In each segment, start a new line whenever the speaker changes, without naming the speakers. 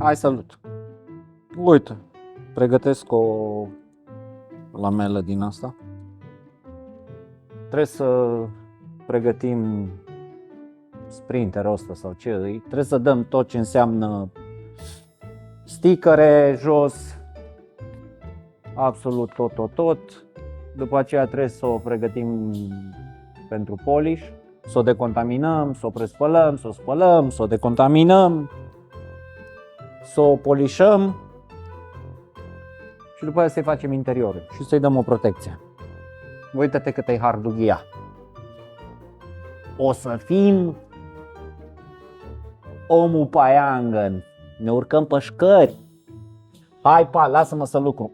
Hai, salut! Uite, pregătesc o lamelă din asta. Trebuie să pregătim sprinterul ăsta sau ce îi. Trebuie să dăm tot ce înseamnă stickere jos, absolut tot. După aceea trebuie să o pregătim pentru polish, să o decontaminăm, să o prespălăm, să o spălăm, să o decontaminăm, să o polișăm și după aceea să-i facem interiorul și să-i dăm o protecție. Uită-te cât e hardughia. O să fim omul paiangăn. Ne urcăm pe șcări. Hai, pa, lasă-mă să lucru.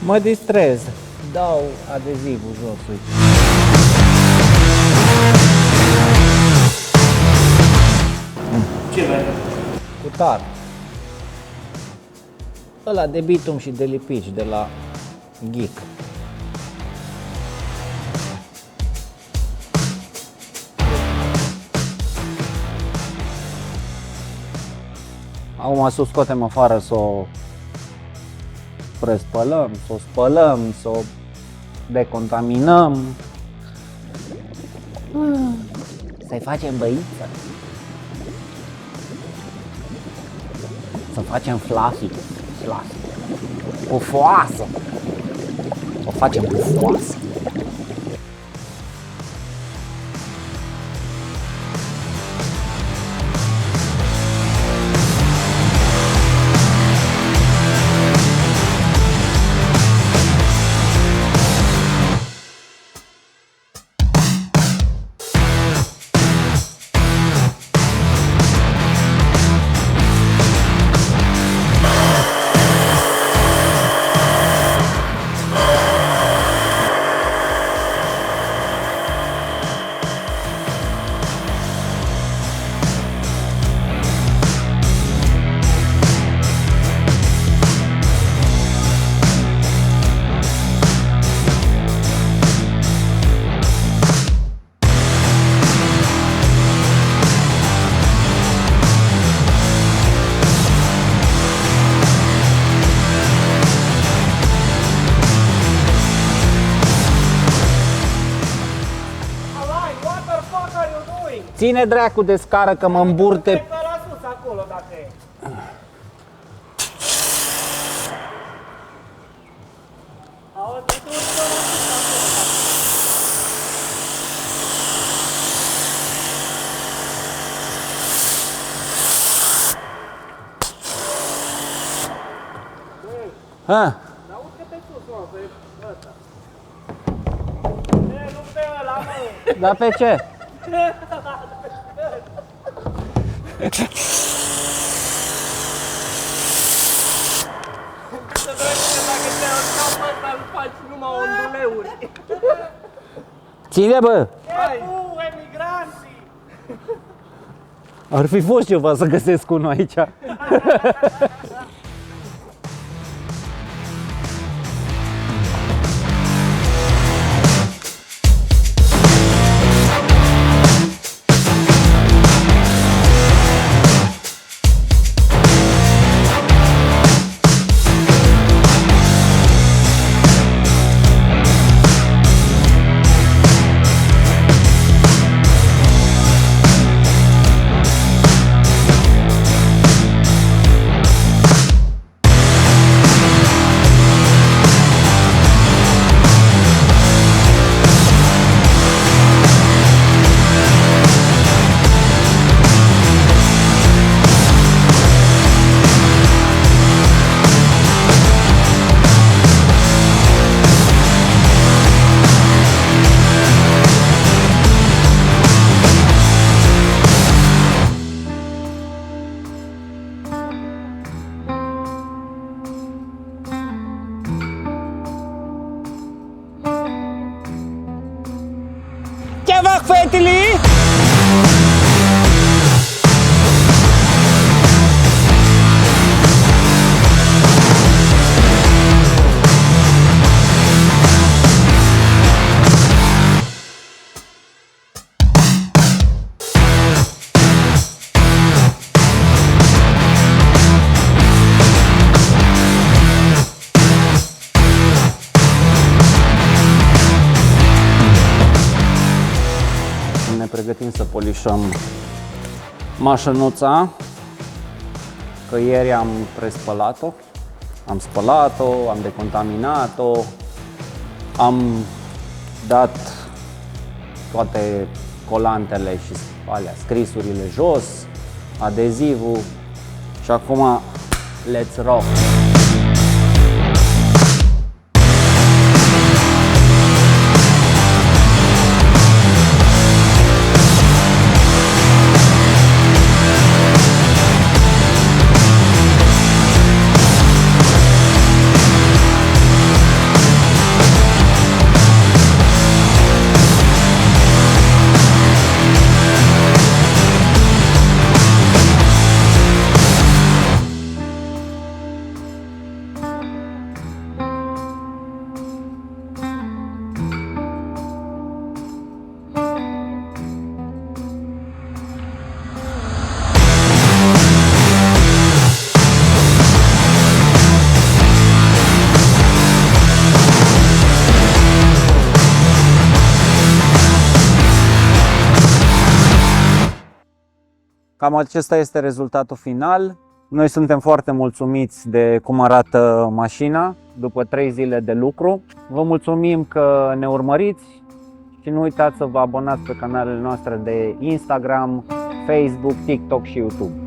Mă distrez, dau adezivul jos, uite.
Ce vrei?
Cu tar. Ăla de bitum și de lipici de la Geek. Acum să o scoatem afară, să o prespălăm, să o spălăm, să o decontaminăm. Să-i facem băiță. Să facem fluffy. Pufoasă. O facem pufoasă. Ține dracu de scară că mă îmburte.
La sus acolo dacă e. Auzi, tu urcă la sus acolo.
Ha?
Dar urcă-te sus, mă, pe ăsta. Nu pe ăla, mă.
Dar pe ce?
Să drăgine dacă te urcau pe ăsta, îl faci numai onduleuri.
Ține, bă!
Hai! Emigranții!
Ar fi fost ceva să găsesc unul aici.
Ce fac fetele?
ne pregătim să polișăm mașinuța, că ieri am prespălat-o, am spălat-o, am decontaminat-o, am dat toate colantele și alea, scrisurile jos, adezivul și acum let's rock! Cam acesta este rezultatul final. Noi suntem foarte mulțumiți de cum arată mașina după 3 zile de lucru. Vă mulțumim că ne urmăriți și nu uitați să vă abonați pe canalele noastre de Instagram, Facebook, TikTok și YouTube.